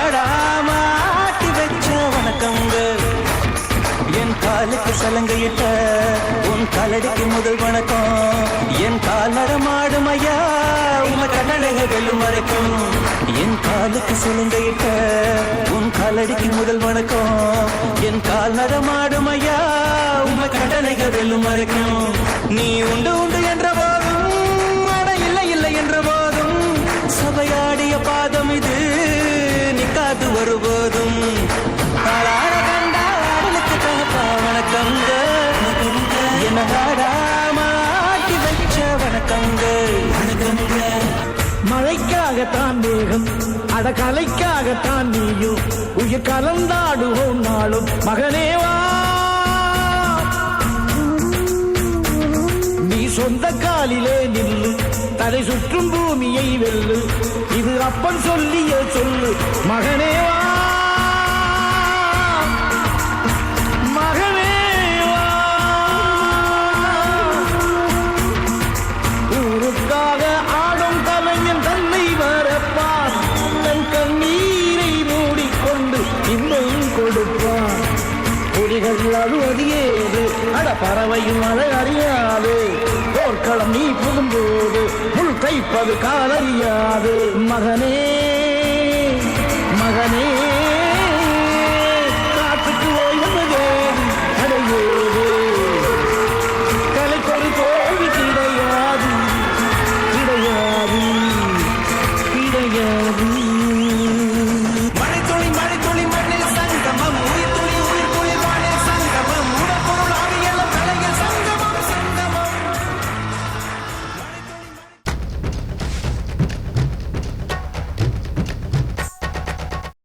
மாட்டி வச்ச வணக்கங்க என் காலுக்கு சலங்கையிட்ட உன் காலடிக்கு முதல் வணக்கம் என் கால் நடமாடும் ஐயா உங்க கண்ணழக வெல்லும் வரைக்கும் என் காலுக்கு சலங்கையிட்ட உன் காலடிக்கு முதல் வணக்கம் என் கால் நடமாடும் ஐயா உங்க கண்ணழக வெல்லும் வரைக்கும் நீ உண்டு உண்டு என்ற போதும் அட இல்லை இல்லை என்ற போதும் சபையாடிய பாதம் இது நிக்காது ஒருபோதும் வணக்கங்க மாட்டி வச்ச வணக்கங்க மழைக்காகத்தான் மேகம் அடகலைக்காகத்தான் நீயும் உயிர் கலந்தாடுவோம் நாளும் மகனேவா நீ சொந்த காலிலே நில்லு தலை சுற்றும் பூமியை வெல்லு இது அப்பன் சொல்லிய சொல்லு மகனேவா அழுவதியேது அட பறவையும் மழை அறியாது போர்க்களம் நீ புகும்போது முள் கைப்பது காலறியாது மகனே